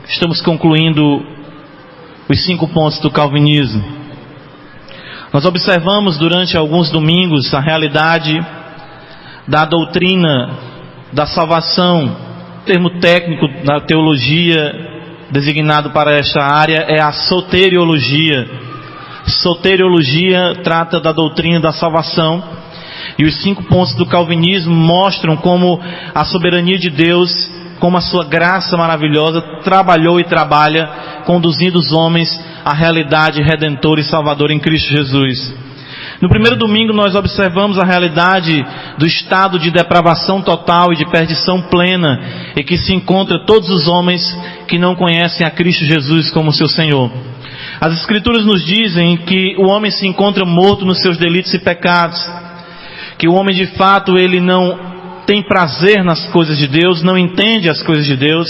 Estamos concluindo os 5 pontos do calvinismo. Nós observamos durante alguns domingos a realidade da doutrina da salvação. O termo técnico da teologia designado para esta área é a soteriologia. Soteriologia trata da doutrina da salvação, e os 5 pontos do calvinismo mostram como a soberania de Deus, como a sua graça maravilhosa trabalhou e trabalha, conduzindo os homens à realidade redentora e salvadora em Cristo Jesus. No primeiro domingo nós observamos a realidade do estado de depravação total e de perdição plena em que se encontra todos os homens que não conhecem a Cristo Jesus como seu Senhor. As Escrituras nos dizem que o homem se encontra morto nos seus delitos e pecados, que o homem de fato ele não tem prazer nas coisas de Deus, não entende as coisas de Deus.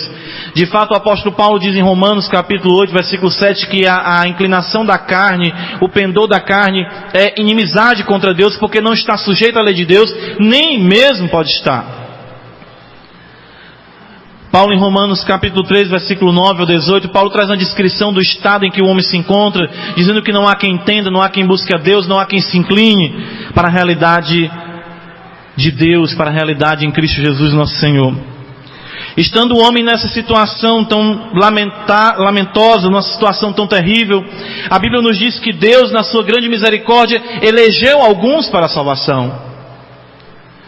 De fato, o apóstolo Paulo diz em Romanos capítulo 8, versículo 7, que a inclinação da carne, o pendor da carne é inimizade contra Deus, porque não está sujeito à lei de Deus, nem mesmo pode estar. Paulo em Romanos capítulo 3, versículo 9 ao 18, Paulo traz uma descrição do estado em que o homem se encontra, dizendo que não há quem entenda, não há quem busque a Deus, não há quem se incline para a realidade de Deus, para a realidade em Cristo Jesus nosso Senhor. Estando o homem nessa situação tão lamentosa, numa situação tão terrível, a Bíblia nos diz que Deus, na sua grande misericórdia, elegeu alguns para a salvação.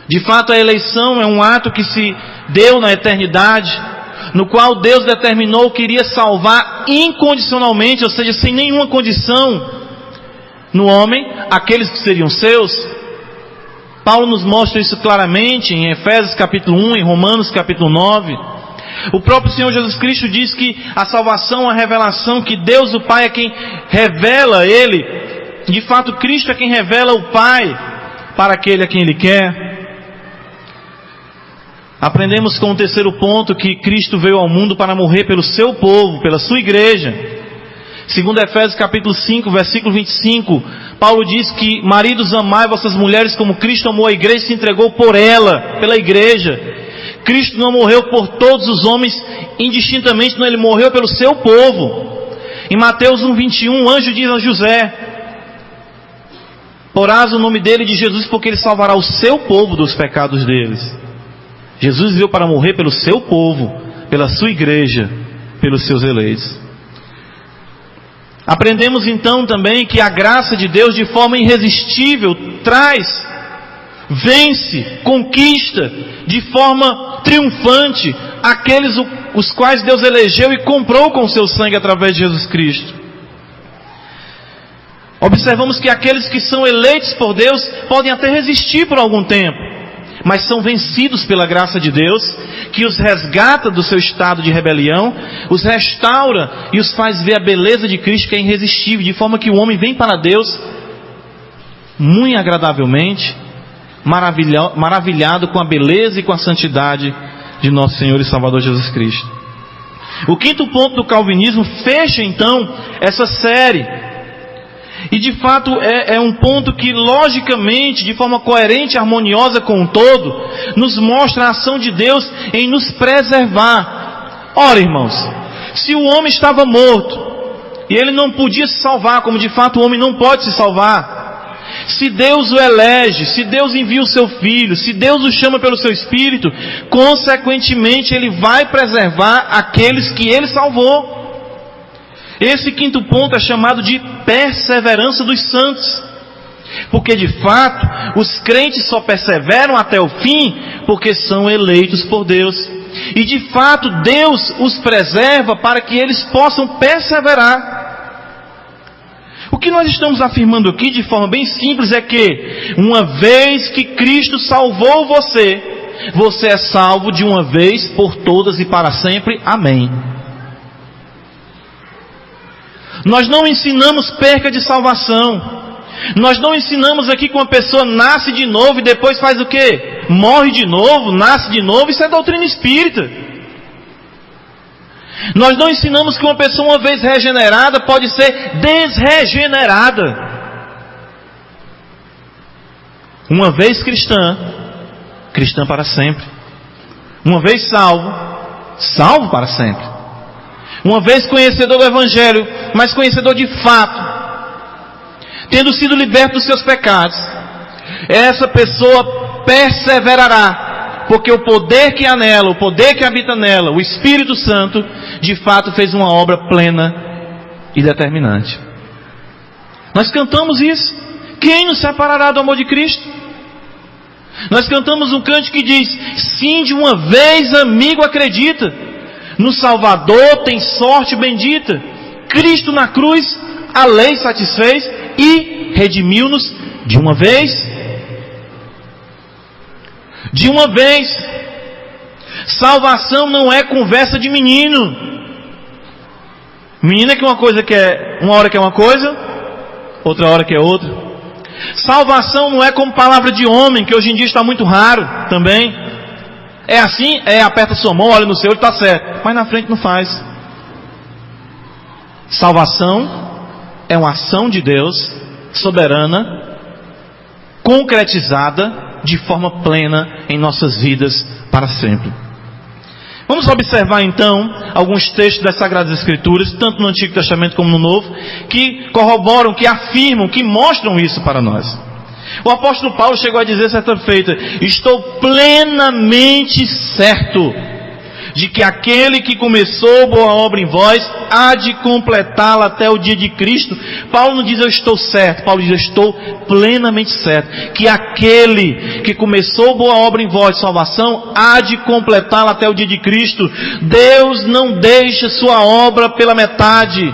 De fato, a eleição é um ato que se deu na eternidade, no qual Deus determinou que iria salvar incondicionalmente, ou seja, sem nenhuma condição no homem, aqueles que seriam seus. Paulo nos mostra isso claramente em Efésios capítulo 1, em Romanos capítulo 9. O próprio Senhor Jesus Cristo diz que a salvação é a revelação, que Deus o Pai é quem revela Ele. De fato, Cristo é quem revela o Pai para aquele a quem Ele quer. Aprendemos com o terceiro ponto que Cristo veio ao mundo para morrer pelo seu povo, pela sua igreja. Segundo Efésios capítulo 5, versículo 25, Paulo diz que: maridos, amai vossas mulheres como Cristo amou a igreja e se entregou por ela, pela igreja. Cristo não morreu por todos os homens indistintamente, não, Ele morreu pelo seu povo. Em Mateus 1:21, o anjo diz a José: porás o nome dele de Jesus, porque Ele salvará o seu povo dos pecados deles. Jesus veio para morrer pelo seu povo, pela sua igreja, pelos seus eleitos. Aprendemos então também que a graça de Deus, de forma irresistível, vence, conquista de forma triunfante aqueles os quais Deus elegeu e comprou com o seu sangue através de Jesus Cristo. Observamos que aqueles que são eleitos por Deus podem até resistir por algum tempo, mas são vencidos pela graça de Deus, que os resgata do seu estado de rebelião, os restaura e os faz ver a beleza de Cristo, que é irresistível, de forma que o homem vem para Deus muito agradavelmente, maravilhado com a beleza e com a santidade de nosso Senhor e Salvador Jesus Cristo. O quinto ponto do calvinismo fecha então essa série. E de fato é um ponto que logicamente, de forma coerente e harmoniosa com o todo, nos mostra a ação de Deus em nos preservar. Ora, irmãos, se o homem estava morto e ele não podia se salvar, como de fato o homem não pode se salvar, se Deus o elege, se Deus envia o seu Filho, se Deus o chama pelo seu Espírito, consequentemente Ele vai preservar aqueles que Ele salvou. Esse quinto ponto é chamado de perseverança dos santos, porque de fato os crentes só perseveram até o fim porque são eleitos por Deus, e de fato Deus os preserva para que eles possam perseverar. O que nós estamos afirmando aqui de forma bem simples é que uma vez que Cristo salvou você, você é salvo de uma vez por todas e para sempre. Amém. Nós não ensinamos perca de salvação. Nós não ensinamos aqui que uma pessoa nasce de novo e depois faz o quê? Morre de novo, nasce de novo. Isso é doutrina espírita. Nós não ensinamos que uma pessoa, uma vez regenerada, pode ser desregenerada. Uma vez cristã, cristã para sempre. Uma vez salvo, salvo para sempre. uma vez conhecedor do Evangelho, mas conhecedor de fato, tendo sido liberto dos seus pecados, essa pessoa perseverará, porque o poder que há nela, o poder que habita nela, o Espírito Santo, de fato fez uma obra plena e determinante. Nós cantamos isso. Quem nos separará do amor de Cristo? Nós cantamos um canto que diz: sim, de uma vez, amigo, acredita, no Salvador tem sorte bendita. Cristo na cruz a lei satisfez e redimiu-nos de uma vez. De uma vez. Salvação não é conversa de menino. Menino é que uma coisa quer, uma hora quer uma coisa, outra hora quer outra. Salvação não é como palavra de homem, que hoje em dia está muito raro também. É assim, aperta sua mão, olha no seu, ele está certo, mas na frente não faz. Salvação é uma ação de Deus, soberana, concretizada de forma plena em nossas vidas para sempre. Vamos observar então alguns textos das Sagradas Escrituras, tanto no Antigo Testamento como no Novo, que corroboram, que afirmam, que mostram isso para nós. O apóstolo Paulo chegou a dizer certa feita: estou plenamente certo de que aquele que começou boa obra em vós há de completá-la até o dia de Cristo. Paulo não diz eu estou certo, Paulo diz eu estou plenamente certo que aquele que começou boa obra em vós, salvação, há de completá-la até o dia de Cristo. Deus não deixa sua obra pela metade.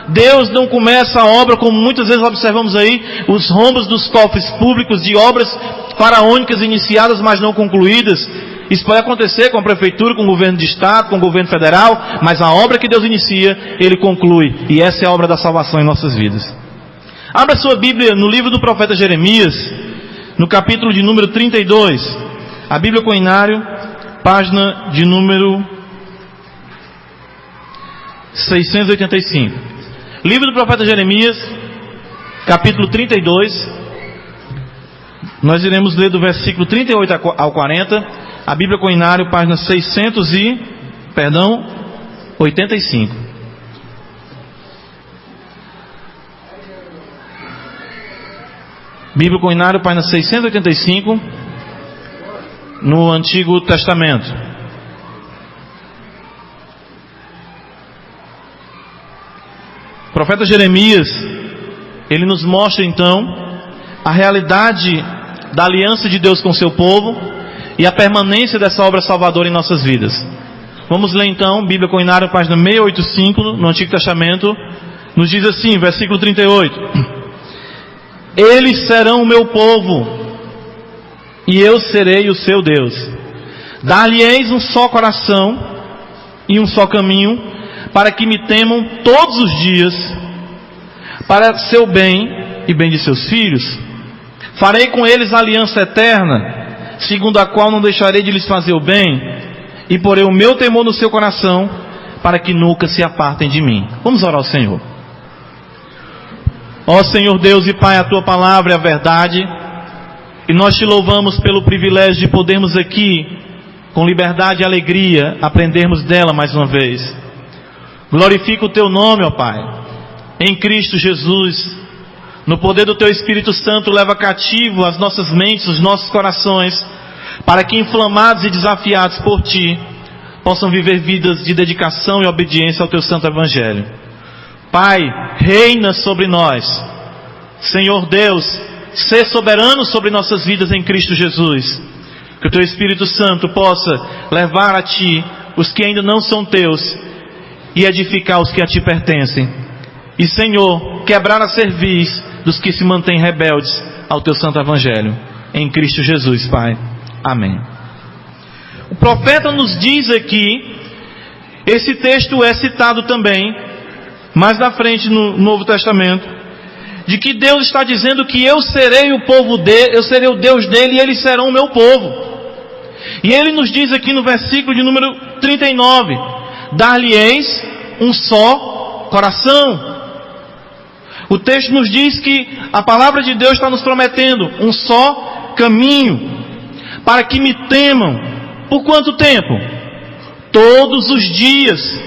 Deus não começa a obra, como muitas vezes observamos aí, os rombos dos cofres públicos de obras faraônicas iniciadas, mas não concluídas. Isso pode acontecer com a prefeitura, com o governo de estado, com o governo federal, mas a obra que Deus inicia, Ele conclui. E essa é a obra da salvação em nossas vidas. Abra sua Bíblia no livro do profeta Jeremias, no capítulo de número 32. A Bíblia Coinário, página de número 685. Livro do profeta Jeremias, capítulo 32. Nós iremos ler do versículo 38 ao 40. A Bíblia Coinário, página 85. Bíblia Coinário, página 685, no Antigo Testamento. O profeta Jeremias, ele nos mostra então a realidade da aliança de Deus com o seu povo e a permanência dessa obra salvadora em nossas vidas. Vamos ler então, Bíblia Coinário, página 685, no Antigo Testamento, nos diz assim, versículo 38: eles serão o meu povo, e eu serei o seu Deus. Dar-lhe-eis um só coração e um só caminho, para que me temam todos os dias, para seu bem e bem de seus filhos. Farei com eles aliança eterna, segundo a qual não deixarei de lhes fazer o bem, e porei o meu temor no seu coração, para que nunca se apartem de mim. Vamos orar ao Senhor. Ó Senhor Deus e Pai, a Tua palavra é a verdade, e nós Te louvamos pelo privilégio de podermos aqui, com liberdade e alegria, aprendermos dela mais uma vez. Glorifica o Teu nome, ó Pai, em Cristo Jesus. No poder do Teu Espírito Santo, leva cativo as nossas mentes, os nossos corações, para que, inflamados e desafiados por Ti, possam viver vidas de dedicação e obediência ao Teu Santo Evangelho. Pai, reina sobre nós. Senhor Deus, sê soberano sobre nossas vidas em Cristo Jesus. Que o Teu Espírito Santo possa levar a Ti os que ainda não são Teus e edificar os que a Ti pertencem. E, Senhor, quebrar a cerviz dos que se mantêm rebeldes ao Teu Santo Evangelho. Em Cristo Jesus, Pai. Amém. O profeta nos diz aqui, esse texto é citado também, mais na frente no Novo Testamento, de que Deus está dizendo que eu serei o povo dele, eu serei o Deus dele e eles serão o meu povo. E ele nos diz aqui no versículo de número 39, dar-lhe-eis um só coração. O texto nos diz que a palavra de Deus está nos prometendo um só caminho, para que me temam. Por quanto tempo? Todos os dias.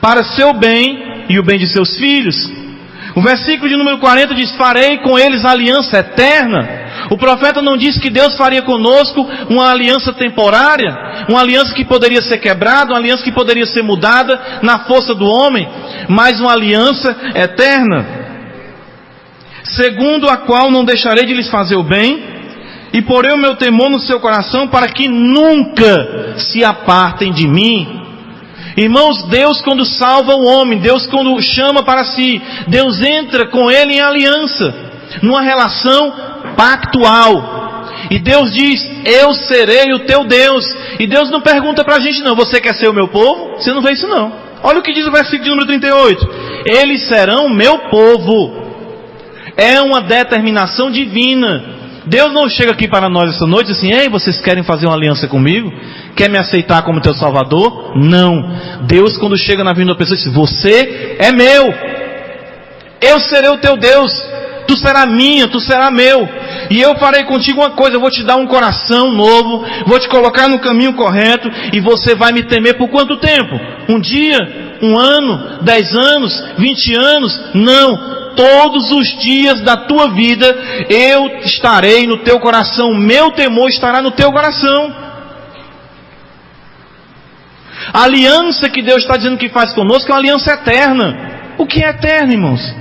para seu bem e o bem de seus filhos. O versículo de número 40 diz: farei com eles aliança eterna. O profeta não disse que Deus faria conosco uma aliança temporária, uma aliança que poderia ser quebrada, uma aliança que poderia ser mudada na força do homem, mas uma aliança eterna, segundo a qual não deixarei de lhes fazer o bem, e porei o meu temor no seu coração, para que nunca se apartem de mim. Irmãos, Deus quando salva o homem, Deus quando chama para si, Deus entra com ele em aliança, numa relação pactual. E Deus diz: eu serei o teu Deus. E Deus não pergunta para a gente não: você quer ser o meu povo? Você não vê isso não. Olha o que diz o versículo de número 38. Eles serão meu povo. É uma determinação divina. Deus não chega aqui para nós essa noite assim: ei, vocês querem fazer uma aliança comigo? Quer me aceitar como teu salvador? Não. Deus quando chega na vida da pessoa diz: você é meu. Eu serei o teu Deus. Tu serás minha, tu serás meu. E eu farei contigo uma coisa: eu vou te dar um coração novo, vou te colocar no caminho correto, e você vai me temer por quanto tempo? Um dia? Um ano? 10 anos? 20 anos? Não. Todos os dias da tua vida eu estarei no teu coração, meu temor estará no teu coração. A aliança que Deus está dizendo que faz conosco é uma aliança eterna. O que é eterno, irmãos?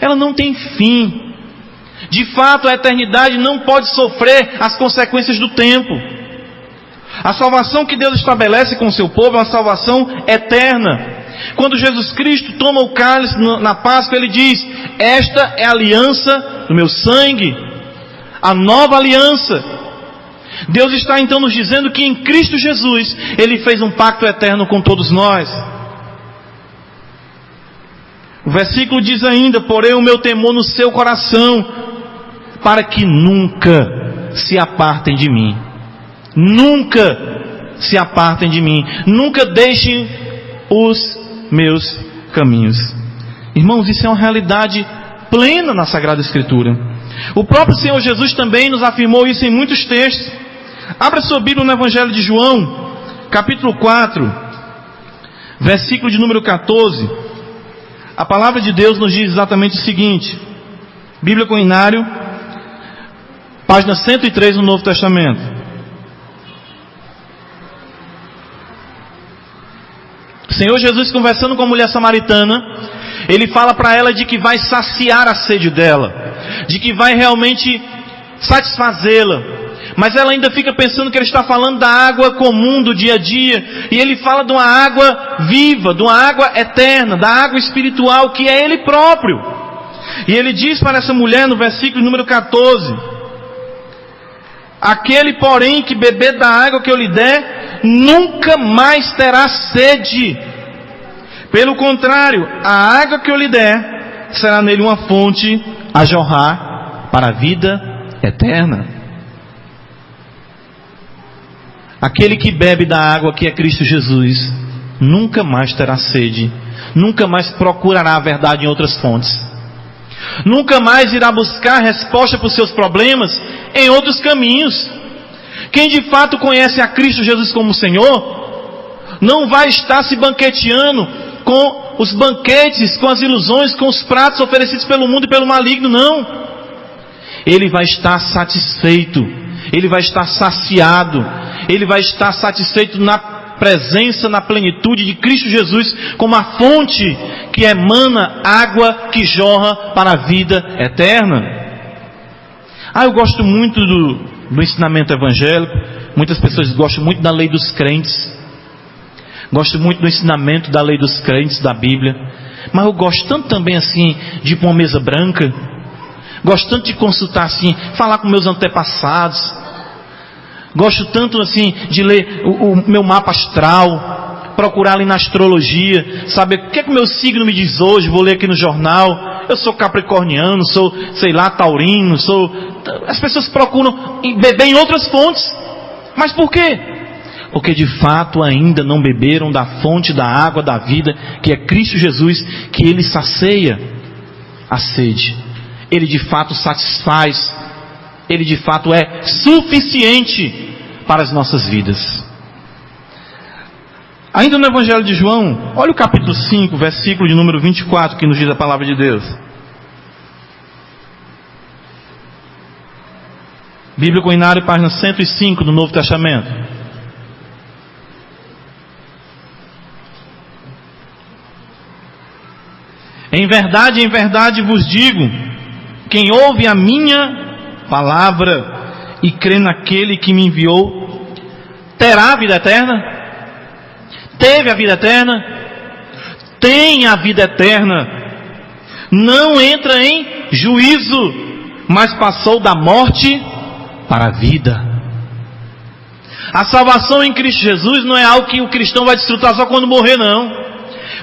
Ela não tem fim. De fato, a eternidade não pode sofrer as consequências do tempo. A salvação que Deus estabelece com o seu povo é uma salvação eterna. Quando Jesus Cristo toma o cálice na Páscoa, ele diz: esta é a aliança do meu sangue, a nova aliança. Deus está então nos dizendo que em Cristo Jesus ele fez um pacto eterno com todos nós. O versículo diz ainda: porém o meu temor no seu coração, para que nunca se apartem de mim. Nunca se apartem de mim. Nunca deixem os meus caminhos. Irmãos, isso é uma realidade plena na Sagrada Escritura. O próprio Senhor Jesus também nos afirmou isso em muitos textos. Abra sua Bíblia no Evangelho de João, capítulo 4, versículo de número 14. A palavra de Deus nos diz exatamente o seguinte. Bíblia Coinário, página 103 no Novo Testamento. O Senhor Jesus, conversando com a mulher samaritana, ele fala para ela de que vai saciar a sede dela, de que vai realmente satisfazê-la. Mas ela ainda fica pensando que ele está falando da água comum do dia a dia, e ele fala de uma água viva, de uma água eterna, da água espiritual que é ele próprio. E ele diz para essa mulher no versículo número 14: aquele porém que beber da água que eu lhe der, nunca mais terá sede. Pelo contrário, a água que eu lhe der será nele uma fonte a jorrar para a vida eterna. Aquele que bebe da água que é Cristo Jesus nunca mais terá sede, nunca mais procurará a verdade em outras fontes, nunca mais irá buscar resposta para os seus problemas em outros caminhos. Quem de fato conhece a Cristo Jesus como Senhor não vai estar se banqueteando com os banquetes, com as ilusões, com os pratos oferecidos pelo mundo e pelo maligno, não. Ele vai estar satisfeito, ele vai estar saciado, ele vai estar satisfeito na presença, na plenitude de Cristo Jesus, como a fonte que emana água que jorra para a vida eterna. Eu gosto muito do ensinamento evangélico. Muitas pessoas gostam muito da lei dos crentes, gosto muito do ensinamento da lei dos crentes da Bíblia, mas eu gosto tanto também assim de ir para uma mesa branca, gosto tanto de consultar assim, falar com meus antepassados, gosto tanto assim de ler o meu mapa astral, procurar ali na astrologia, saber o que é que o meu signo me diz hoje, vou ler aqui no jornal. Eu sou capricorniano, sou, sei lá, taurino, As pessoas procuram beber em outras fontes. Mas por quê? Porque de fato ainda não beberam da fonte da água da vida, que é Cristo Jesus, que Ele sacia a sede. Ele de fato satisfaz. Ele de fato é suficiente para as nossas vidas. Ainda no Evangelho de João, olha o capítulo 5, versículo de número 24, que nos diz a palavra de Deus. Bíblia Coinário, página 105 do Novo Testamento. Em verdade vos digo, quem ouve a minha palavra e crê naquele que me enviou, terá a vida eterna, teve a vida eterna, tem a vida eterna, não entra em juízo, mas passou da morte para a vida. A salvação em Cristo Jesus não é algo que o cristão vai desfrutar só quando morrer, não.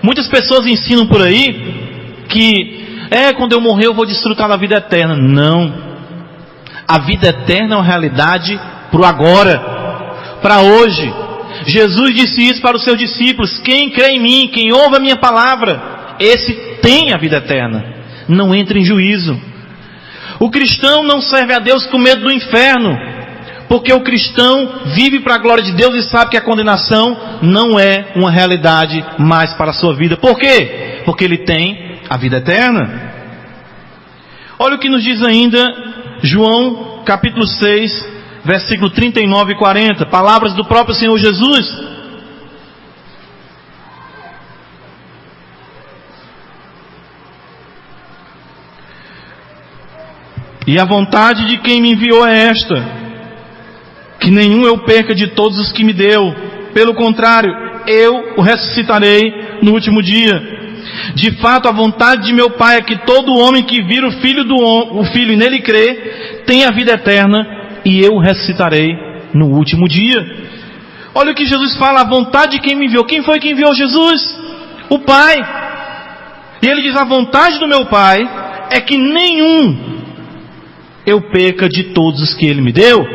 Muitas pessoas ensinam por aí que quando eu morrer eu vou desfrutar da vida eterna. Não. A vida eterna é uma realidade para o agora, para hoje. Jesus disse isso para os seus discípulos: quem crê em mim, quem ouve a minha palavra, esse tem a vida eterna, não entra em juízo. O cristão não serve a Deus com medo do inferno, porque o cristão vive para a glória de Deus e sabe que a condenação não é uma realidade mais para a sua vida. Por quê? Porque ele tem a vida eterna. Olha o que nos diz ainda João capítulo 6, versículo 39 e 40, palavras do próprio Senhor Jesus. E a vontade de quem me enviou é esta, que nenhum eu perca de todos os que me deu. Pelo contrário, eu o ressuscitarei no último dia. De fato, a vontade de meu Pai é que todo homem que vira o Filho e nele crê, tenha a vida eterna, e eu o ressuscitarei no último dia. Olha o que Jesus fala, a vontade de quem me enviou. Quem foi que enviou Jesus? O Pai. E ele diz, a vontade do meu Pai é que nenhum eu perca de todos os que ele me deu.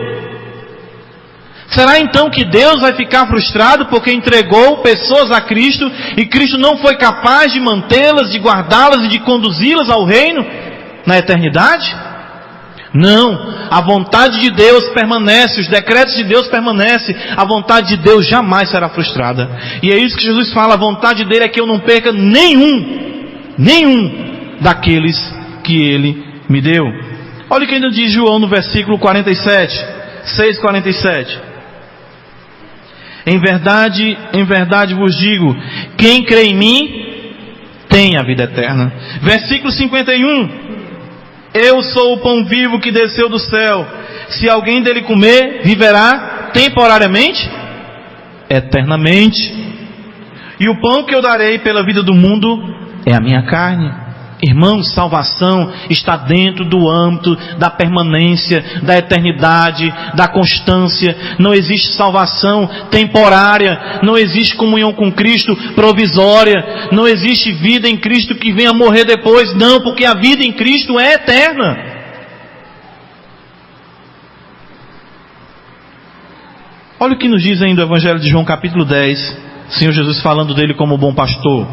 Será então que Deus vai ficar frustrado porque entregou pessoas a Cristo e Cristo não foi capaz de mantê-las, de guardá-las e de conduzi-las ao reino na eternidade? Não, a vontade de Deus permanece, os decretos de Deus permanecem, a vontade de Deus jamais será frustrada. E é isso que Jesus fala, a vontade dele é que eu não perca nenhum daqueles que ele me deu. Olha o que ainda diz João no versículo 47, 6:47. Em verdade vos digo, quem crê em mim, tem a vida eterna. Versículo 51, eu sou o pão vivo que desceu do céu. Se alguém dele comer, viverá temporariamente, eternamente. E o pão que eu darei pela vida do mundo é a minha carne. Irmãos, salvação está dentro do âmbito da permanência, da eternidade, da constância. Não existe salvação temporária, não existe comunhão com Cristo provisória, não existe vida em Cristo que venha morrer depois, não, porque a vida em Cristo é eterna. Olha o que nos diz ainda o Evangelho de João capítulo 10, Senhor Jesus falando dele como bom pastor.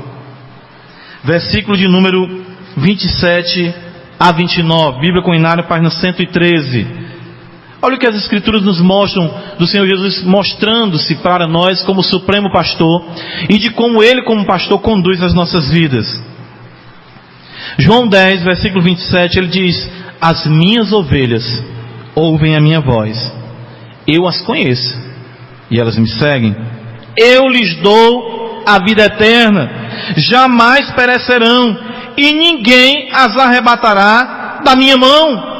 Versículo de número 27 a 29, Bíblia Coinária, página 113. Olha o que as Escrituras nos mostram do Senhor Jesus mostrando-se para nós como supremo pastor e de como Ele como pastor conduz as nossas vidas. João 10, versículo 27, Ele diz, as minhas ovelhas ouvem a minha voz, eu as conheço e elas me seguem, eu lhes dou a vida eterna, jamais perecerão e ninguém as arrebatará da minha mão.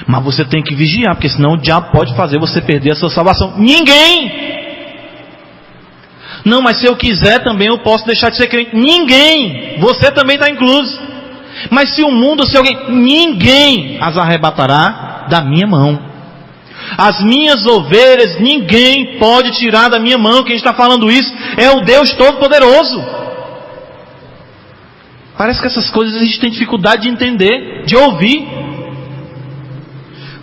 Mas você tem que vigiar, porque senão o diabo pode fazer você perder a sua salvação. Ninguém. Não, mas se eu quiser também eu posso deixar de ser crente. Ninguém. Você também está incluso. Mas se o mundo, se alguém, ninguém as arrebatará da minha mão. As minhas ovelhas ninguém pode tirar da minha mão. Quem está falando isso é o Deus Todo-Poderoso. Parece que essas coisas a gente tem dificuldade de entender, de ouvir.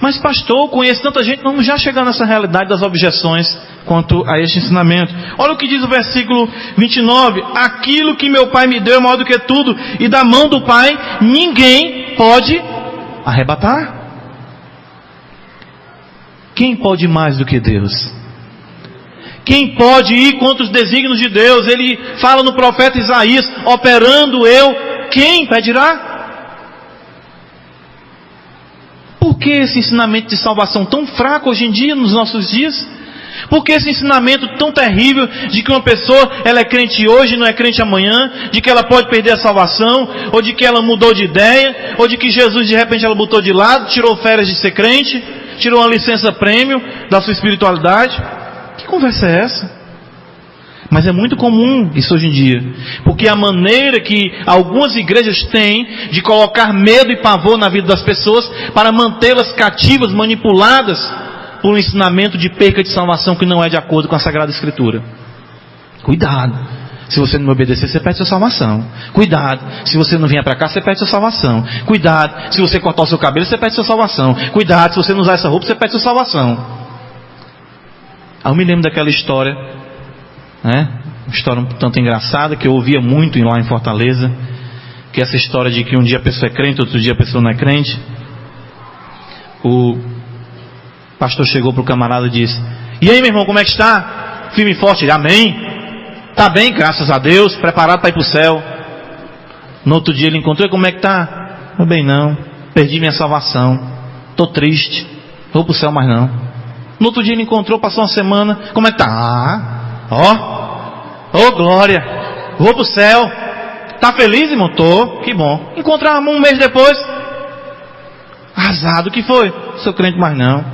Mas pastor, eu conheço tanta gente, vamos já chegar nessa realidade das objeções quanto a este ensinamento. Olha o que diz o versículo 29. Aquilo que meu Pai me deu é maior do que tudo, e da mão do Pai ninguém pode arrebatar. Quem pode mais do que Deus? Quem pode ir contra os desígnios de Deus? Ele fala no profeta Isaías: operando eu, quem impedirá? Por que esse ensinamento de salvação tão fraco hoje em dia, nos nossos dias? Por que esse ensinamento tão terrível de que uma pessoa, ela é crente hoje e não é crente amanhã, de que ela pode perder a salvação, ou de que ela mudou de ideia, ou de que Jesus de repente ela botou de lado, tirou férias de ser crente, tirou uma licença prêmio da sua espiritualidade? Que conversa é essa? Mas é muito comum isso hoje em dia, porque a maneira que algumas igrejas têm de colocar medo e pavor na vida das pessoas para mantê-las cativas, manipuladas por um ensinamento de perca de salvação que não é de acordo com a Sagrada Escritura. Cuidado, se você não me obedecer, você perde sua salvação. Cuidado, se você não vier para cá, você perde sua salvação. Cuidado, se você cortar o seu cabelo, você perde sua salvação. Cuidado, se você não usar essa roupa, você perde sua salvação. Eu me lembro daquela história, né? Uma história um tanto engraçada que eu ouvia muito lá em Fortaleza, que é essa história de que um dia a pessoa é crente, outro dia a pessoa não é crente. O pastor chegou para o camarada e disse: e aí, meu irmão, como é que está? Firme e forte. Ele: amém. Está bem, graças a Deus, preparado para ir para o céu. No outro dia ele encontrou: e como é que está? Não bem não, perdi minha salvação, estou triste, não vou para o céu mais não. No outro dia ele encontrou, passou uma semana: como é que está? Ó, glória, vou para o céu. Está feliz, irmão? Tô, que bom. Encontramos um mês depois: arrasado, o que foi? Sou crente mais não.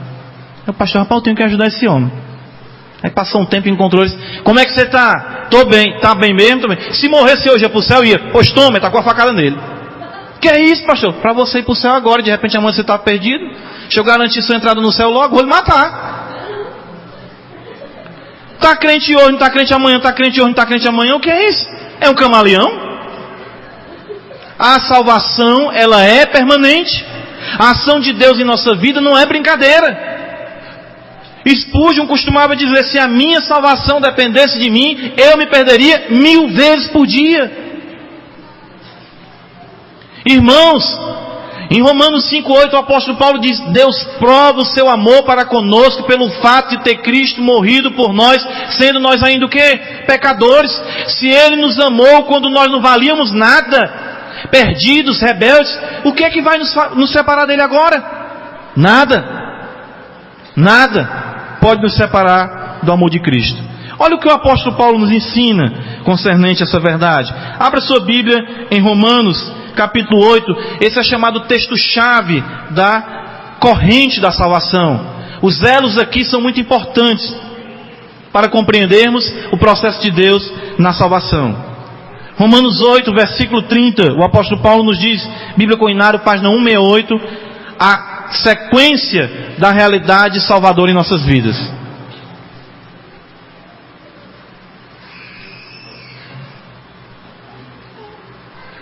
O pastor: rapaz, eu tenho que ajudar esse homem. Aí passou um tempo e encontrou eles: como é que você está? Estou bem. Está bem mesmo? Tô bem. Se morresse hoje ia para o céu, ia. Pois toma, está com a facada nele. Que é isso, pastor? Para você ir para o céu agora, de repente amanhã você está perdido. Deixa eu garantir sua entrada no céu logo, vou lhe matar. Está crente hoje, não está crente amanhã, está crente hoje, não está crente amanhã. O que é isso? É um camaleão? A salvação, ela é permanente. A ação de Deus em nossa vida não é brincadeira. Spurgeon costumava dizer: se a minha salvação dependesse de mim, eu me perderia 1000 vezes por dia. Irmãos, em Romanos 5,8 o apóstolo Paulo diz: Deus prova o seu amor para conosco pelo fato de ter Cristo morrido por nós, sendo nós ainda o quê? Pecadores. Se Ele nos amou quando nós não valíamos nada, perdidos, rebeldes, o que é que vai nos separar dele agora? Nada. Nada pode nos separar do amor de Cristo. Olha o que o apóstolo Paulo nos ensina concernente a essa verdade. Abra sua Bíblia em Romanos capítulo 8, esse é chamado texto-chave da corrente da salvação. Os elos aqui são muito importantes para compreendermos o processo de Deus na salvação. Romanos 8, versículo 30, o apóstolo Paulo nos diz, Bíblia Coinário, página 168, a sequência da realidade salvadora em nossas vidas.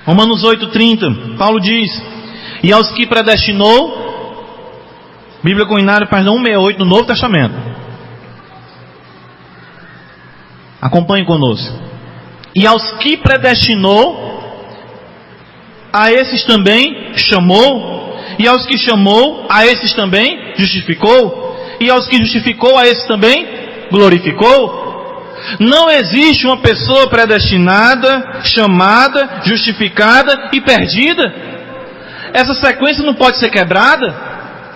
Romanos 8,30, Paulo diz: e aos que predestinou, Bíblia Coinário, página 168, no Novo Testamento. Acompanhe conosco. E aos que predestinou, a esses também chamou, e aos que chamou, a esses também justificou, e aos que justificou, a esses também glorificou. Não existe uma pessoa predestinada, chamada, justificada e perdida. Essa sequência não pode ser quebrada.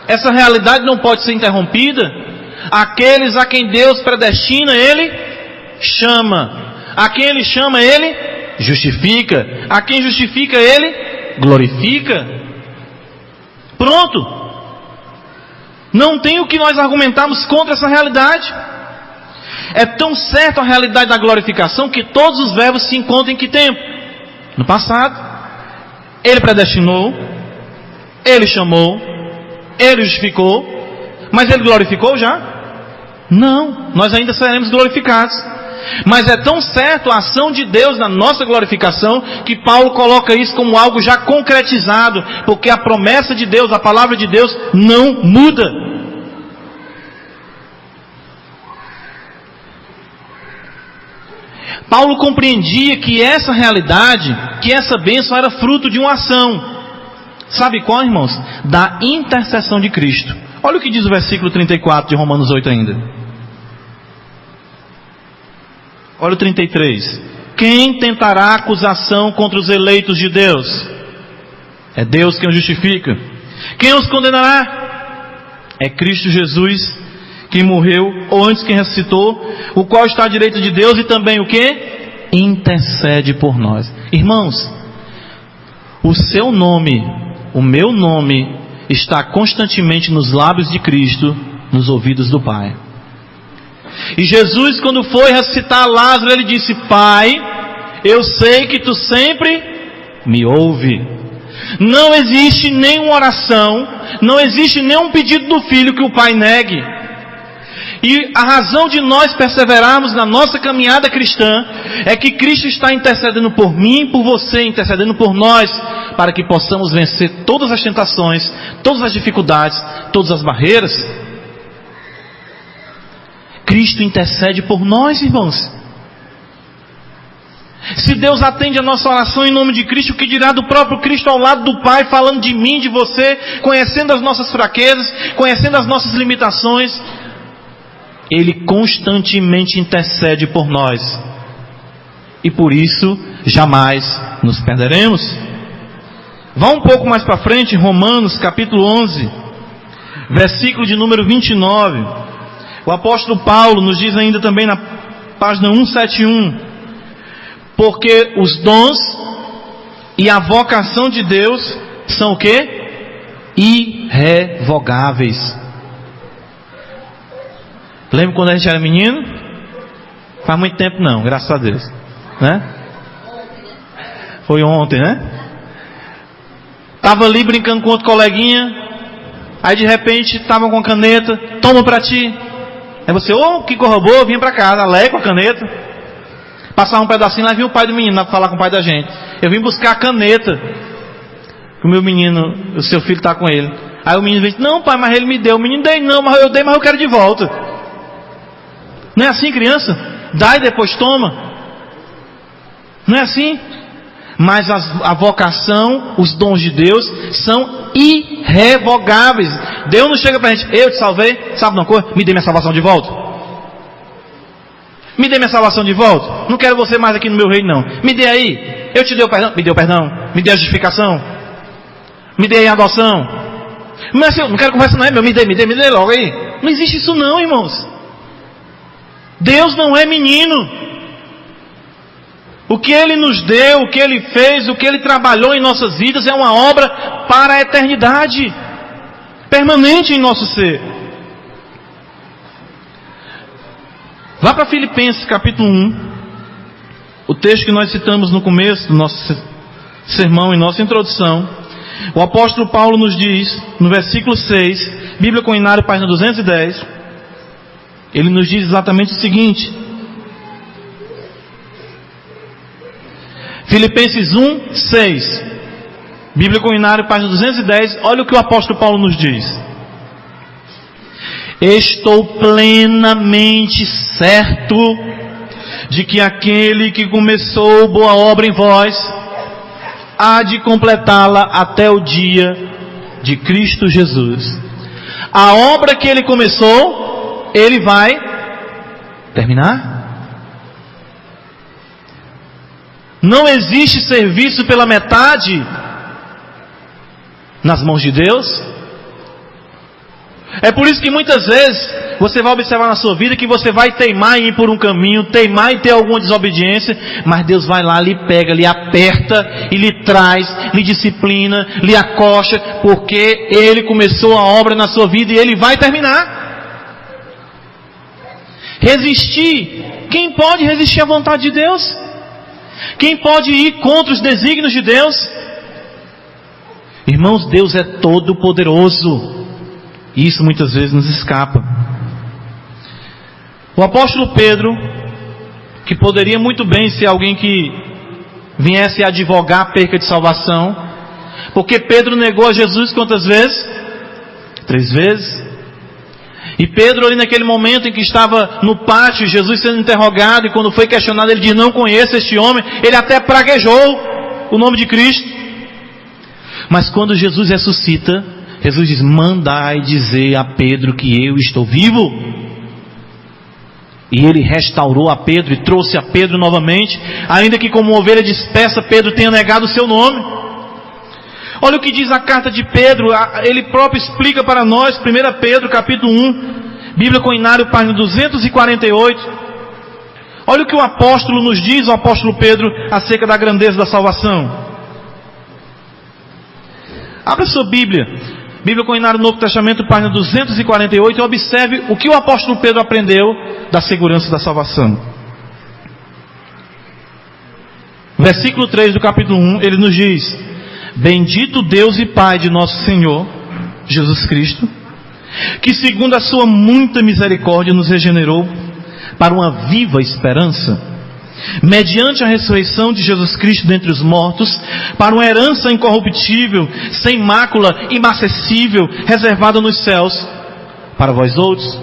Essa realidade não pode ser interrompida. Aqueles a quem Deus predestina, Ele chama. A quem Ele chama, Ele justifica. A quem justifica, Ele glorifica. Pronto. Não tem o que nós argumentarmos contra essa realidade. É tão certo a realidade da glorificação que todos os verbos se encontram em que tempo? No passado. Ele predestinou, Ele chamou, Ele justificou, mas Ele glorificou já? Não, nós ainda seremos glorificados. Mas é tão certo a ação de Deus na nossa glorificação que Paulo coloca isso como algo já concretizado, porque a promessa de Deus, a palavra de Deus não muda. Paulo compreendia que essa realidade, que essa bênção era fruto de uma ação. Sabe qual, irmãos? Da intercessão de Cristo. Olha o que diz o versículo 34 de Romanos 8 ainda. Olha o 33. Quem tentará acusação contra os eleitos de Deus? É Deus quem os justifica. Quem os condenará? É Cristo Jesus, que morreu, ou antes que ressuscitou, o qual está à direita de Deus e também o quê? Intercede por nós. Irmãos, o seu nome, o meu nome, está constantemente nos lábios de Cristo, nos ouvidos do Pai. E Jesus, quando foi ressuscitar Lázaro, ele disse: Pai, eu sei que tu sempre me ouve. Não existe nenhuma oração, não existe nenhum pedido do Filho que o Pai negue. E a razão de nós perseverarmos na nossa caminhada cristã é que Cristo está intercedendo por mim e por você, intercedendo por nós, para que possamos vencer todas as tentações, todas as dificuldades, todas as barreiras. Cristo intercede por nós, irmãos. Se Deus atende a nossa oração em nome de Cristo, o que dirá do próprio Cristo ao lado do Pai, falando de mim, de você, conhecendo as nossas fraquezas, conhecendo as nossas limitações? Ele constantemente intercede por nós. E por isso, jamais nos perderemos. Vá um pouco mais para frente, Romanos capítulo 11, versículo de número 29. O apóstolo Paulo nos diz ainda também na página 171, porque os dons e a vocação de Deus são o quê? Irrevogáveis. Lembra quando a gente era menino? Faz muito tempo não, graças a Deus, né? Foi ontem, né? Tava ali brincando com outro coleguinha, aí de repente tava com a caneta, toma pra ti. Aí você, que coisa boa, vinha pra casa, lé com a caneta. Passava um pedacinho, lá vinha o pai do menino falar com o pai da gente. Eu vim buscar a caneta, que o meu menino, o seu filho está com ele. Aí o menino disse: não pai, mas ele me deu. O menino dei não, mas eu dei, mas eu quero de volta. Não é assim, criança? Dá e depois toma. Não é assim? Mas a vocação, os dons de Deus são irrevogáveis. Deus não chega pra gente: eu te salvei, sabe de uma coisa? Me dê minha salvação de volta. Me dê minha salvação de volta. Não quero você mais aqui no meu reino não. Me dê aí. Eu te dei o perdão. Me dê o perdão. Me dê a justificação. Me dê a adoção. Mas eu não quero conversa não, me dê logo aí. Não existe isso não, irmãos. Deus não é menino. O que Ele nos deu, o que Ele fez, o que Ele trabalhou em nossas vidas é uma obra para a eternidade, permanente em nosso ser. Vá para Filipenses capítulo 1, o texto que nós citamos no começo do nosso sermão e nossa introdução. O apóstolo Paulo nos diz, no versículo 6, Bíblia Coinário, página 210, ele nos diz exatamente o seguinte: Filipenses 1, 6, Bíblia Coinário, página 210, olha o que o apóstolo Paulo nos diz: estou plenamente certo de que aquele que começou boa obra em vós há de completá-la até o dia de Cristo Jesus. A obra que Ele começou, Ele vai terminar. Não existe serviço pela metade nas mãos de Deus. É por isso que muitas vezes você vai observar na sua vida que você vai teimar em ir por um caminho, teimar em ter alguma desobediência, mas Deus vai lá, lhe pega, lhe aperta e lhe traz, lhe disciplina, lhe acocha, porque Ele começou a obra na sua vida e Ele vai terminar. Resistir, quem pode resistir à vontade de Deus? Quem pode ir contra os desígnios de Deus? Irmãos, Deus é todo poderoso. E isso muitas vezes nos escapa. O apóstolo Pedro, que poderia muito bem ser alguém que viesse advogar a perca de salvação, porque Pedro negou a Jesus quantas vezes? 3 vezes. E Pedro ali naquele momento em que estava no pátio, Jesus sendo interrogado, e quando foi questionado ele diz: não conheço este homem. Ele até praguejou o nome de Cristo. Mas quando Jesus ressuscita, Jesus diz: mandai dizer a Pedro que eu estou vivo. E ele restaurou a Pedro e trouxe a Pedro novamente, ainda que como ovelha dispersa Pedro tenha negado o seu nome. Olha o que diz a carta de Pedro, ele próprio explica para nós, 1 Pedro capítulo 1, Bíblia Coinário, página 248. Olha o que o apóstolo nos diz, o apóstolo Pedro, acerca da grandeza da salvação. Abra sua Bíblia, Bíblia Coinário, Novo Testamento, página 248, e observe o que o apóstolo Pedro aprendeu da segurança da salvação. Versículo 3 do capítulo 1, ele nos diz: bendito Deus e Pai de nosso Senhor Jesus Cristo, que segundo a sua muita misericórdia nos regenerou para uma viva esperança, mediante a ressurreição de Jesus Cristo dentre os mortos, para uma herança incorruptível, sem mácula, imacessível, reservada nos céus, para vós outros,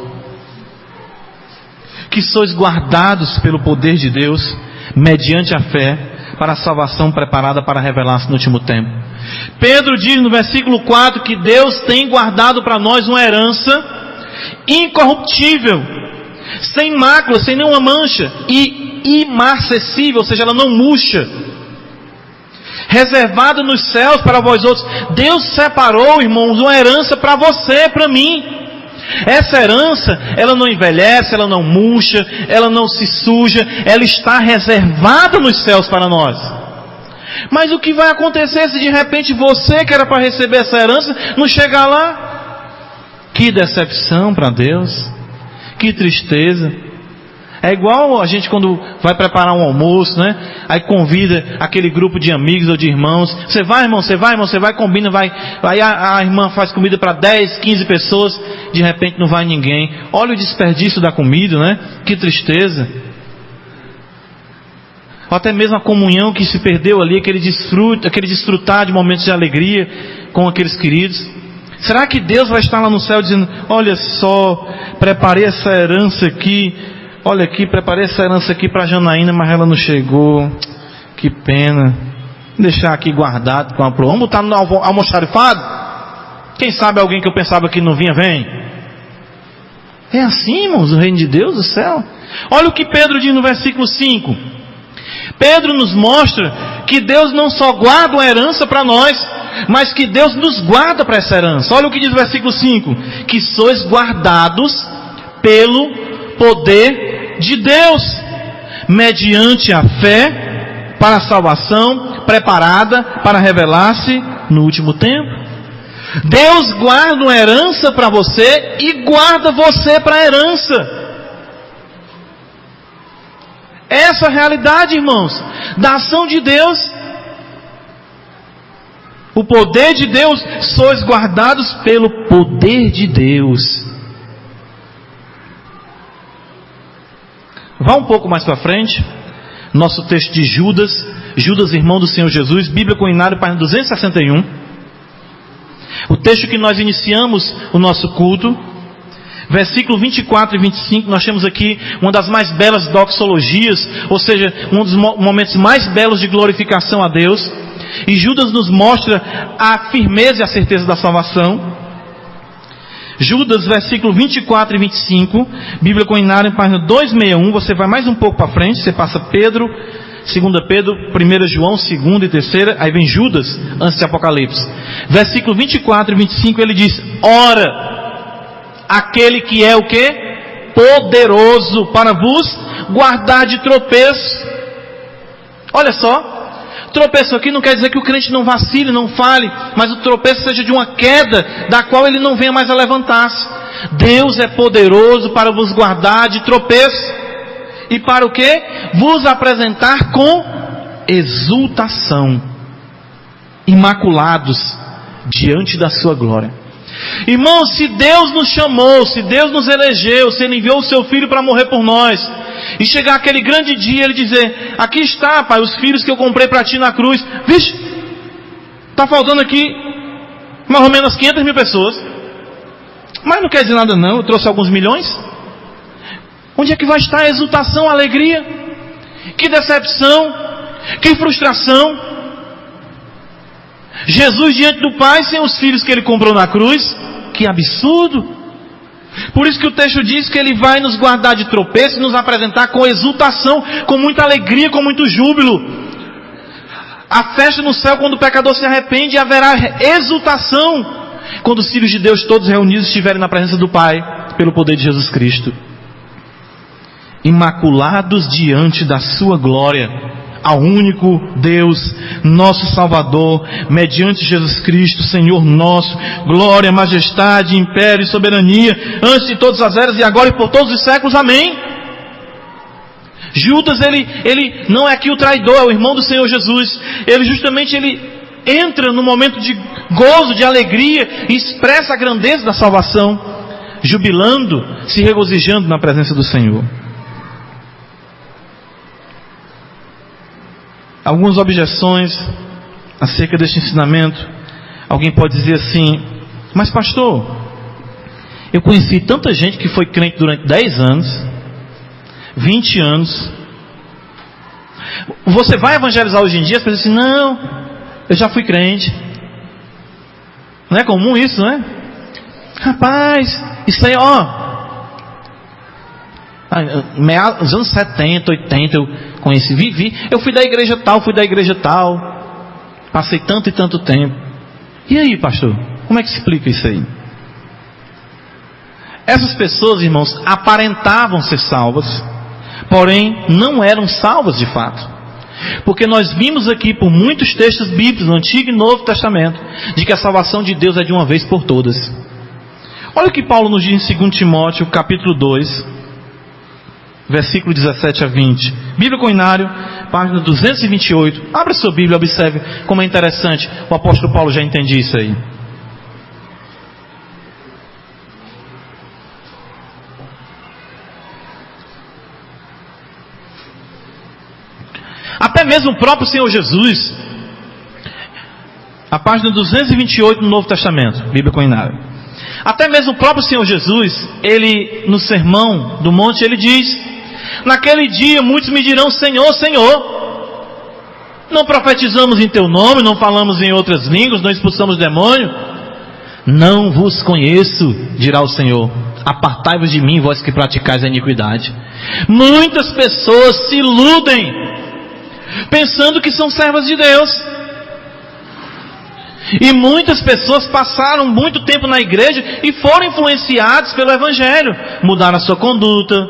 que sois guardados pelo poder de Deus, mediante a fé, para a salvação preparada para revelar-se no último tempo. Pedro diz no versículo 4 que Deus tem guardado para nós uma herança incorruptível, sem mácula, sem nenhuma mancha, e imacessível, ou seja, ela não murcha, reservada nos céus para vós outros. Deus separou, irmãos, uma herança para você, para mim. Essa herança, ela não envelhece, ela não murcha, ela não se suja, ela está reservada nos céus para nós. Mas o que vai acontecer se de repente você, que era para receber essa herança, não chegar lá? Que decepção para Deus, que tristeza. É igual a gente quando vai preparar um almoço, né? Aí convida aquele grupo de amigos ou de irmãos. Você vai, irmão, você vai, irmão, você vai, combina, vai. Aí a irmã faz comida para 10, 15 pessoas. De repente não vai ninguém. Olha o desperdício da comida, né? Que tristeza. Ou até mesmo a comunhão que se perdeu ali, aquele desfrutar de momentos de alegria com aqueles queridos. Será que Deus vai estar lá no céu dizendo: olha só, preparei essa herança aqui. Olha aqui, preparei essa herança aqui para Janaína, mas ela não chegou. Que pena. Vou deixar aqui guardado com a pro. Vamos botar no almoxarifado? Quem sabe alguém que eu pensava que não vinha, vem. É assim, irmãos, o reino de Deus, o céu. Olha o que Pedro diz no versículo 5. Pedro nos mostra que Deus não só guarda uma herança para nós, mas que Deus nos guarda para essa herança. Olha o que diz o versículo 5. Que sois guardados pelo poder de Deus, mediante a fé, para a salvação preparada para revelar-se no último tempo. Deus guarda uma herança para você e guarda você para a herança. Essa é a realidade, irmãos, da ação de Deus. O poder de Deus, sois guardados pelo poder de Deus. Vá um pouco mais para frente, nosso texto de Judas, irmão do Senhor Jesus, Bíblia Coinário, página 261. O texto que nós iniciamos o nosso culto, versículo 24 e 25, nós temos aqui uma das mais belas doxologias, ou seja, um dos momentos mais belos de glorificação a Deus. E Judas nos mostra a firmeza e a certeza da salvação. Judas, versículo 24 e 25, Bíblia Coinário, página 261, você vai mais um pouco para frente, você passa Pedro, 2 Pedro, 1 João, 2 e 3, aí vem Judas, antes de Apocalipse. Versículo 24 e 25, ele diz: ora, aquele que é o quê? Poderoso para vos guardar de tropeço. Olha só, tropeço aqui não quer dizer que o crente não vacile, não fale, mas o tropeço seja de uma queda da qual ele não venha mais a levantar-se. Deus é poderoso para vos guardar de tropeço e para o quê? Vos apresentar com exultação, imaculados diante da sua glória. Irmãos, se Deus nos chamou, se Deus nos elegeu, se Ele enviou o seu Filho para morrer por nós, e chegar aquele grande dia, Ele dizer: aqui está, Pai, os filhos que eu comprei para Ti na cruz. Vixe, está faltando aqui mais ou menos 500 mil pessoas, mas não quer dizer nada não, eu trouxe alguns milhões. Onde é que vai estar a exultação, a alegria? Que decepção, que frustração. Jesus diante do Pai sem os filhos que Ele comprou na cruz. Que absurdo. Por isso que o texto diz que Ele vai nos guardar de tropeço e nos apresentar com exultação, com muita alegria, com muito júbilo. A festa no céu quando o pecador se arrepende, e haverá exultação quando os filhos de Deus todos reunidos estiverem na presença do Pai, pelo poder de Jesus Cristo. Imaculados diante da sua glória, ao único Deus, nosso Salvador, mediante Jesus Cristo, Senhor nosso, glória, majestade, império e soberania, antes de todas as eras e agora e por todos os séculos. Amém. Judas, ele não é aqui o traidor, é o irmão do Senhor Jesus. Ele entra no momento de gozo, de alegria, e expressa a grandeza da salvação, jubilando, se regozijando na presença do Senhor. Algumas objeções acerca deste ensinamento. Alguém pode dizer assim: mas pastor, eu conheci tanta gente que foi crente durante 10 anos, 20 anos. Você vai evangelizar hoje em dia? As pessoas dizem assim: não, eu já fui crente. Não é comum isso, não é? Rapaz, isso aí, meados dos anos 70, 80, eu conheci, vivi. Eu fui da igreja tal, passei tanto e tanto tempo. E aí, pastor, como é que se explica isso aí? Essas pessoas, irmãos, aparentavam ser salvas, porém não eram salvas de fato. Porque nós vimos aqui por muitos textos bíblicos, no Antigo e Novo Testamento, de que a salvação de Deus é de uma vez por todas. Olha o que Paulo nos diz em 2 Timóteo, capítulo 2, versículo 17 a 20. Bíblia Coinário, página 228. Abra sua Bíblia, observe como é interessante. O apóstolo Paulo já entende isso aí. Até mesmo o próprio Senhor Jesus, a página 228 no Novo Testamento, Bíblia Coinário. Até mesmo o próprio Senhor Jesus, ele no Sermão do Monte, ele diz: naquele dia muitos me dirão: Senhor, Senhor, não profetizamos em teu nome, não falamos em outras línguas, não expulsamos demônio? Não vos conheço, dirá o Senhor. Apartai-vos de mim, vós que praticais a iniquidade. Muitas pessoas se iludem pensando que são servas de Deus. E muitas pessoas passaram muito tempo na igreja e foram influenciados pelo Evangelho. Mudaram a sua conduta,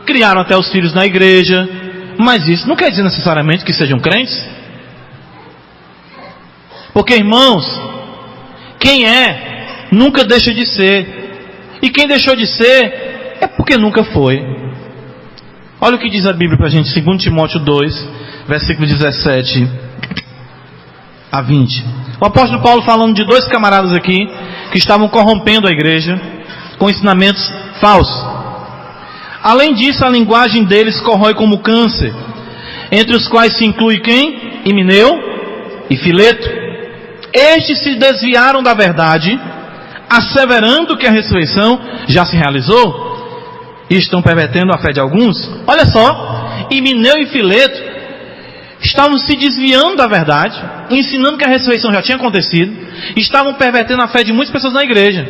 criaram até os filhos na igreja. Mas isso não quer dizer necessariamente que sejam crentes. Porque, irmãos, quem é, nunca deixa de ser. E quem deixou de ser, é porque nunca foi. Olha o que diz a Bíblia para a gente, 2 Timóteo 2, versículo 17 a 20. O apóstolo Paulo falando de dois camaradas aqui, que estavam corrompendo a igreja, com ensinamentos falsos. Além disso, a linguagem deles corrói como câncer, entre os quais se inclui quem? Himeneu e Fileto. Estes se desviaram da verdade, asseverando que a ressurreição já se realizou, e estão pervertendo a fé de alguns. Olha só, Himeneu e Fileto estavam se desviando da verdade, ensinando que a ressurreição já tinha acontecido, e estavam pervertendo a fé de muitas pessoas na igreja.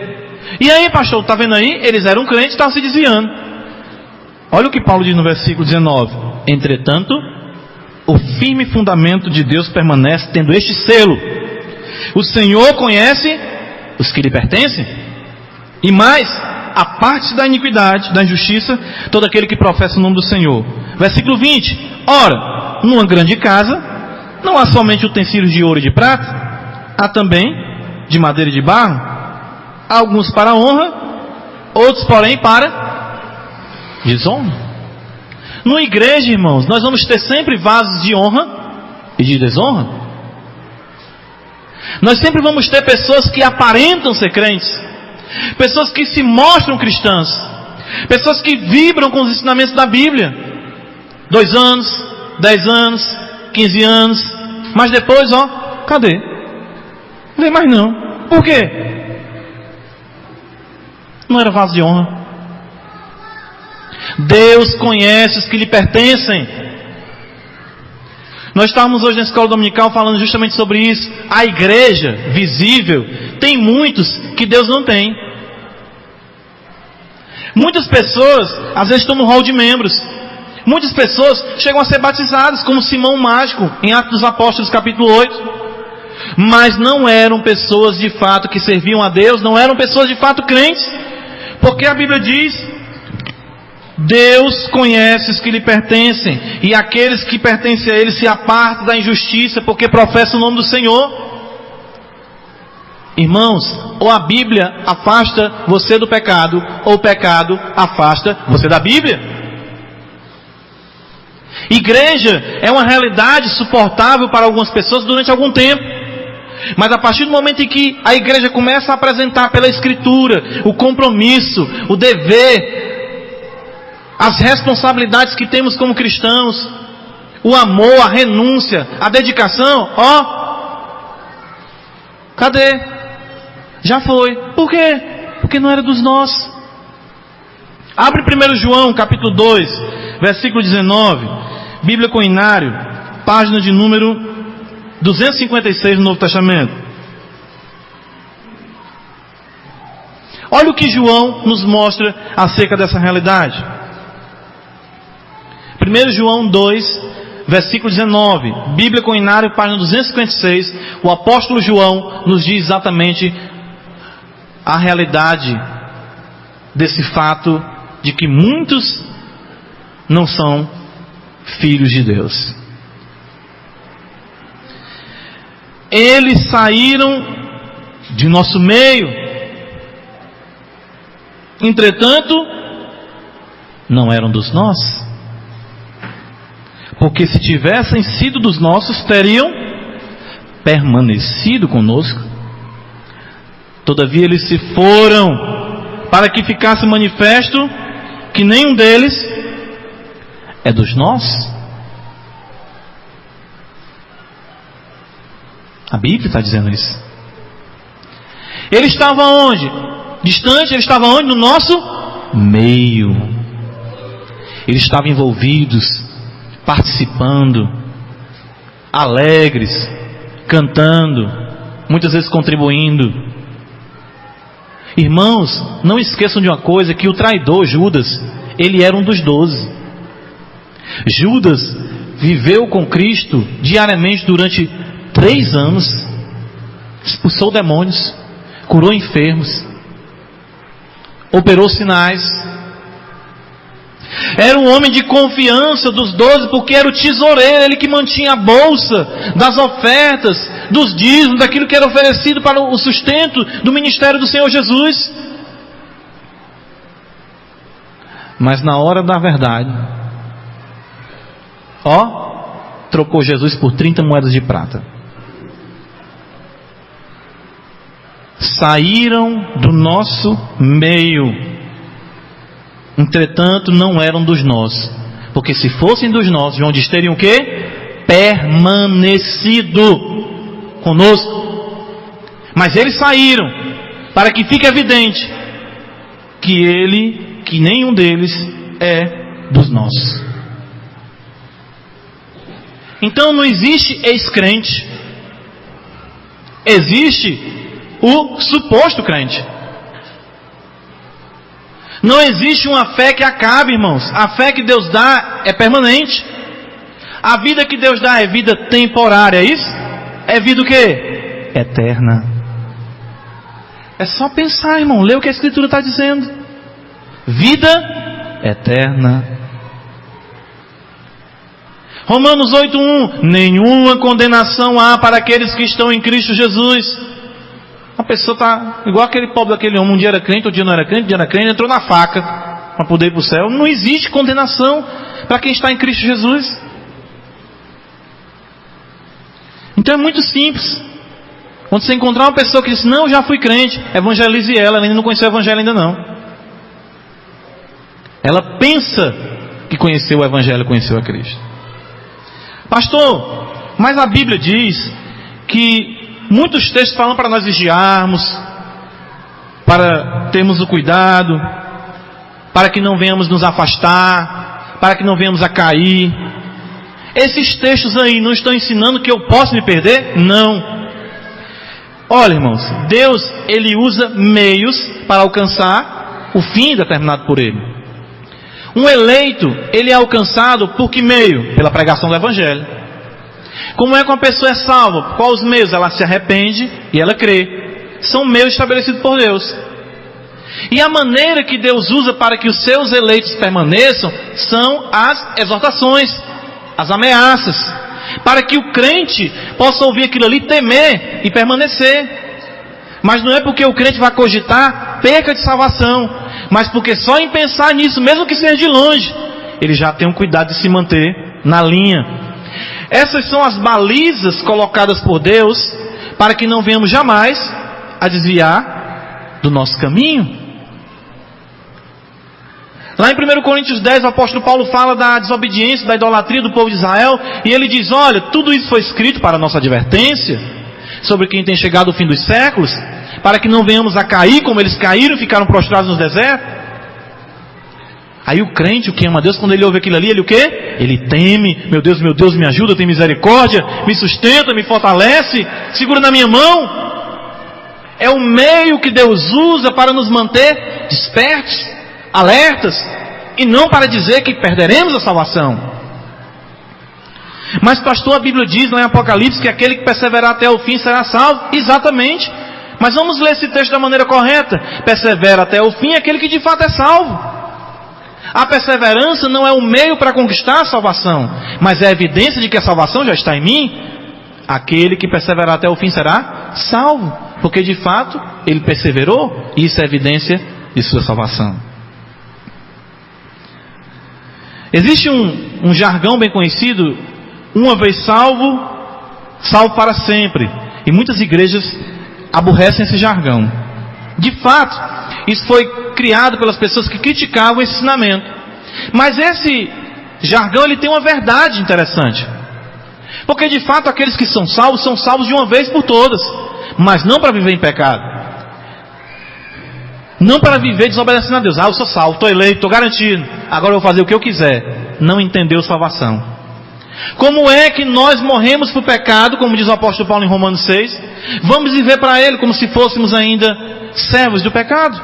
E aí, pastor, está vendo aí? Eles eram crentes e estavam se desviando. Olha o que Paulo diz no versículo 19: entretanto, o firme fundamento de Deus permanece, tendo este selo: o Senhor conhece os que lhe pertencem, e mais, a parte da iniquidade, da injustiça, todo aquele que professa o nome do Senhor. Versículo 20: ora, numa grande casa, não há somente utensílios de ouro e de prata, há também de madeira e de barro, alguns para honra, outros porém para desonra. Numa igreja, irmãos, nós vamos ter sempre vasos de honra e de desonra. Nós sempre vamos ter pessoas que aparentam ser crentes, pessoas que se mostram cristãs, pessoas que vibram com os ensinamentos da Bíblia. 2 anos, 10 anos, 15 anos, mas depois, cadê? Não vem mais não. Por quê? Não era vaso de honra. Deus conhece os que lhe pertencem. Nós estávamos hoje na escola dominical falando justamente sobre isso. A igreja visível tem muitos que Deus não tem. Muitas pessoas, às vezes, estão no hall de membros. Muitas pessoas chegam a ser batizadas, como Simão o Mágico, em Atos dos Apóstolos, capítulo 8. Mas não eram pessoas de fato que serviam a Deus, não eram pessoas de fato crentes. Porque a Bíblia diz: Deus conhece os que lhe pertencem, e aqueles que pertencem a Ele se apartam da injustiça, porque professam o nome do Senhor. Irmãos, ou a Bíblia afasta você do pecado, ou o pecado afasta você da Bíblia. Igreja é uma realidade suportável para algumas pessoas durante algum tempo. Mas a partir do momento em que a igreja começa a apresentar pela Escritura o compromisso, o dever, as responsabilidades que temos como cristãos, o amor, a renúncia, a dedicação, cadê? Já foi. Por quê? Porque não era dos nossos. Abre 1 João, capítulo 2, versículo 19. Bíblia Coinário, página de número 256 no Novo Testamento. Olha o que João nos mostra acerca dessa realidade. 1 João 2, versículo 19. Bíblia Coinário, página 256. O apóstolo João nos diz exatamente a realidade desse fato de que muitos não são filhos de Deus. Eles saíram de nosso meio, entretanto, não eram dos nossos. Porque se tivessem sido dos nossos, teriam permanecido conosco. Todavia eles se foram, para que ficasse manifesto que nenhum deles é dos nossos. A Bíblia está dizendo isso. Ele estava onde? Distante, ele estava onde? No nosso meio. Eles estavam envolvidos, participando, alegres, cantando, muitas vezes contribuindo. Irmãos, não esqueçam de uma coisa, que o traidor Judas, ele era um dos 12. Judas viveu com Cristo diariamente durante 3 anos, expulsou demônios, curou enfermos, operou sinais. Era um homem de confiança dos 12, porque era o tesoureiro, ele que mantinha a bolsa das ofertas, dos dízimos, daquilo que era oferecido para o sustento do ministério do Senhor Jesus. Mas na hora da verdade, trocou Jesus por 30 moedas de prata. Saíram do nosso meio, entretanto não eram dos nossos, porque se fossem dos nossos, João diz, teriam o quê? Permanecido conosco. Mas eles saíram, para que fique evidente que nenhum deles é dos nossos. Então não existe ex-crente, existe o suposto crente. Não existe uma fé que acabe, irmãos. A fé que Deus dá é permanente. A vida que Deus dá é vida temporária, é isso? É vida o quê? Eterna. É só pensar, irmão, ler o que a Escritura está dizendo. Vida eterna. Romanos 8:1. Nenhuma condenação há para aqueles que estão em Cristo Jesus. A pessoa está igual aquele pobre daquele homem, um dia era crente, outro dia não era crente, um dia era crente, entrou na faca para poder ir para o céu. Não existe condenação para quem está em Cristo Jesus. Então é muito simples. Quando você encontrar uma pessoa que diz, não, já fui crente, evangelize ela ainda não conheceu o evangelho ainda não. Ela pensa que conheceu o evangelho, conheceu a Cristo. Pastor, mas a Bíblia diz que muitos textos falam para nós vigiarmos, para termos o cuidado, para que não venhamos nos afastar, para que não venhamos a cair. Esses textos aí não estão ensinando que eu posso me perder? Não. Olha, irmãos, Deus, Ele usa meios para alcançar, o fim determinado por Ele. Um eleito, ele é alcançado por que meio? Pela pregação do Evangelho. Como é que uma pessoa é salva? Quais os meios? Ela se arrepende e ela crê. São meios estabelecidos por Deus. E a maneira que Deus usa para que os seus eleitos permaneçam são as exortações, as ameaças, para que o crente possa ouvir aquilo ali, temer e permanecer. Mas não é porque o crente vai cogitar perca de salvação, mas porque só em pensar nisso, mesmo que seja de longe, ele já tem um cuidado de se manter na linha. Essas são as balizas colocadas por Deus para que não venhamos jamais a desviar do nosso caminho. Lá em 1 Coríntios 10, o apóstolo Paulo fala da desobediência, da idolatria do povo de Israel, e ele diz, olha, tudo isso foi escrito para a nossa advertência, sobre quem tem chegado o fim dos séculos, para que não venhamos a cair como eles caíram e ficaram prostrados no deserto. Aí o crente, o que ama a Deus, quando ele ouve aquilo ali, ele o quê? Ele teme, meu Deus, me ajuda, tem misericórdia, me sustenta, me fortalece, segura na minha mão. É o meio que Deus usa para nos manter despertos, alertas, e não para dizer que perderemos a salvação. Mas pastor, a Bíblia diz lá em Apocalipse que aquele que perseverar até o fim será salvo. Exatamente. Mas vamos ler esse texto da maneira correta. Persevera até o fim aquele que de fato é salvo. A perseverança não é o meio para conquistar a salvação, mas é a evidência de que a salvação já está em mim. Aquele que perseverar até o fim será salvo, porque de fato ele perseverou, e isso é evidência de sua salvação. Existe um jargão bem conhecido: uma vez salvo, salvo para sempre. E muitas igrejas aborrecem esse jargão. De fato, isso foi criado pelas pessoas que criticavam esse ensinamento. Mas esse jargão, ele tem uma verdade interessante. Porque de fato aqueles que são salvos de uma vez por todas, mas não para viver em pecado, não para viver desobedecendo a Deus. Eu sou salvo, estou eleito, estou garantido, agora eu vou fazer o que eu quiser. Não entendeu salvação. Como é que nós morremos por pecado, como diz o apóstolo Paulo em Romanos 6, vamos viver para Ele como se fôssemos ainda servos do pecado?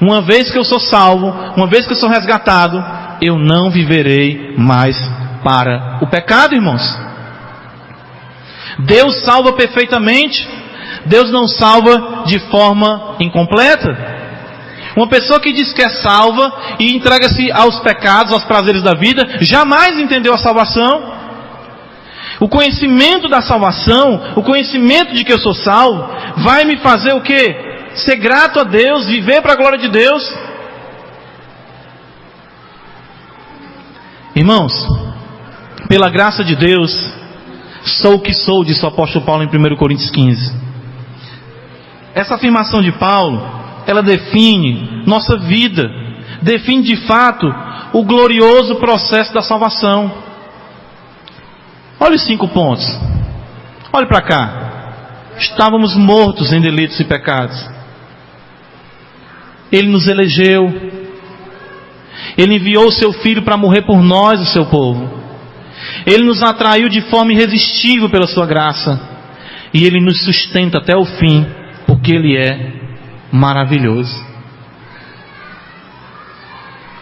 Uma vez que eu sou salvo, uma vez que eu sou resgatado, eu não viverei mais para o pecado, irmãos. Deus salva perfeitamente. Deus não salva de forma incompleta. Uma pessoa que diz que é salva e entrega-se aos pecados, aos prazeres da vida, jamais entendeu a salvação. O conhecimento da salvação, o conhecimento de que eu sou salvo, vai me fazer o quê? Ser grato a Deus, viver para a glória de Deus. Irmãos, pela graça de Deus, sou o que sou, disse o apóstolo Paulo em 1 Coríntios 15. Essa afirmação de Paulo, ela define nossa vida, define de fato o glorioso processo da salvação. Olha os 5 pontos. Olhe para cá. Estávamos mortos em delitos e pecados. Ele nos elegeu. Ele enviou o seu Filho para morrer por nós, o seu povo. Ele nos atraiu de forma irresistível pela sua graça. E Ele nos sustenta até o fim, porque Ele é maravilhoso.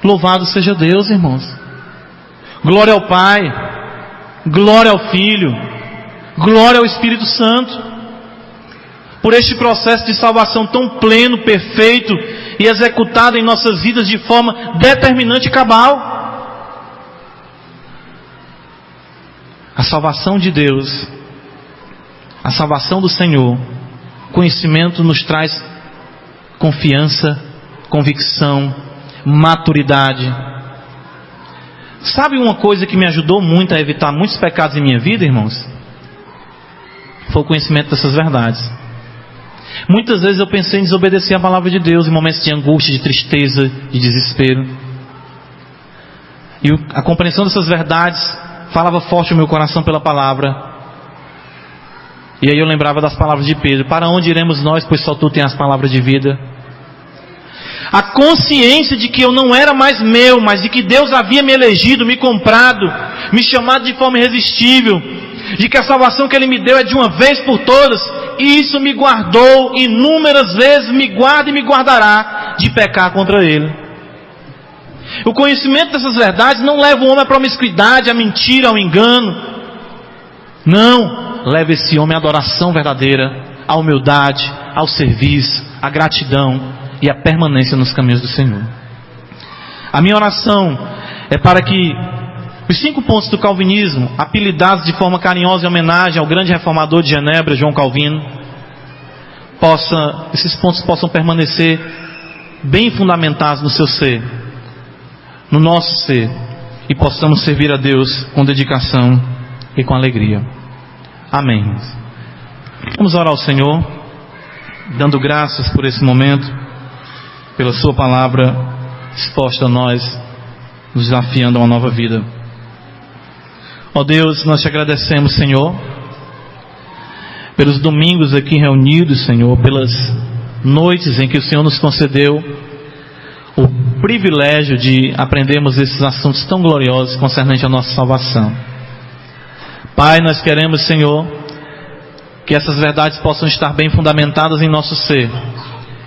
Louvado seja Deus, irmãos. Glória ao Pai, glória ao Filho, glória ao Espírito Santo, por este processo de salvação tão pleno, perfeito e executado em nossas vidas de forma determinante e cabal. A salvação de Deus, a salvação do Senhor, conhecimento nos traz confiança, convicção, maturidade. Sabe uma coisa que me ajudou muito a evitar muitos pecados em minha vida, irmãos? Foi o conhecimento dessas verdades. Muitas vezes eu pensei em desobedecer a palavra de Deus em momentos de angústia, de tristeza, de desespero. E a compreensão dessas verdades falava forte no meu coração pela palavra. E aí eu lembrava das palavras de Pedro: para onde iremos nós, pois só tu tens as palavras de vida? A consciência de que eu não era mais meu, mas de que Deus havia me elegido, me comprado, me chamado de forma irresistível, de que a salvação que Ele me deu é de uma vez por todas, e isso me guardou inúmeras vezes, me guarda e me guardará de pecar contra Ele. O conhecimento dessas verdades não leva o homem à promiscuidade, à mentira, ao engano. Não, leva esse homem à adoração verdadeira, à humildade, ao serviço, à gratidão e à permanência nos caminhos do Senhor. A minha oração é para que os 5 pontos do calvinismo, apelidados de forma carinhosa em homenagem ao grande reformador de Genebra, João Calvino, esses pontos possam permanecer bem fundamentados no seu ser, no nosso ser, e possamos servir a Deus com dedicação e com alegria. Amém. Vamos orar ao Senhor, dando graças por esse momento, pela sua palavra exposta a nós, nos desafiando a uma nova vida. Ó Deus, nós te agradecemos, Senhor, pelos domingos aqui reunidos, Senhor, pelas noites em que o Senhor nos concedeu o privilégio de aprendermos esses assuntos tão gloriosos concernentes à nossa salvação. Pai, nós queremos, Senhor, que essas verdades possam estar bem fundamentadas em nosso ser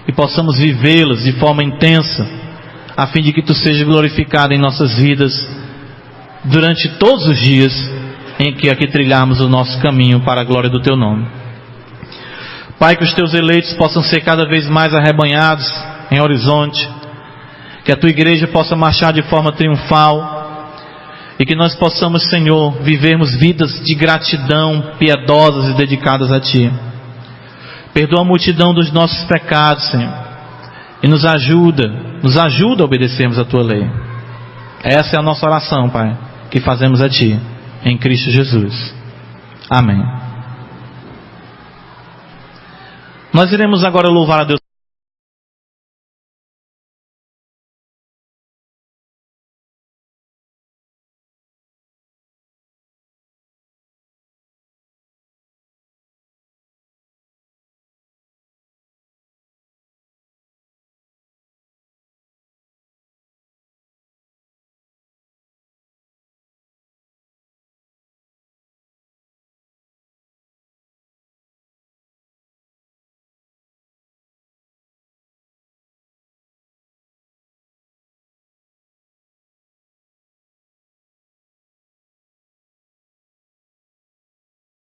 e possamos vivê-las de forma intensa, a fim de que Tu sejas glorificado em nossas vidas durante todos os dias em que aqui trilharmos o nosso caminho para a glória do Teu nome. Pai, que os Teus eleitos possam ser cada vez mais arrebanhados em Horizonte, que a Tua igreja possa marchar de forma triunfal e que nós possamos, Senhor, vivermos vidas de gratidão, piedosas e dedicadas a Ti. Perdoa a multidão dos nossos pecados, Senhor, e nos ajuda a obedecermos a Tua lei. Essa é a nossa oração, Pai, que fazemos a Ti, em Cristo Jesus. Amém. Nós iremos agora louvar a Deus.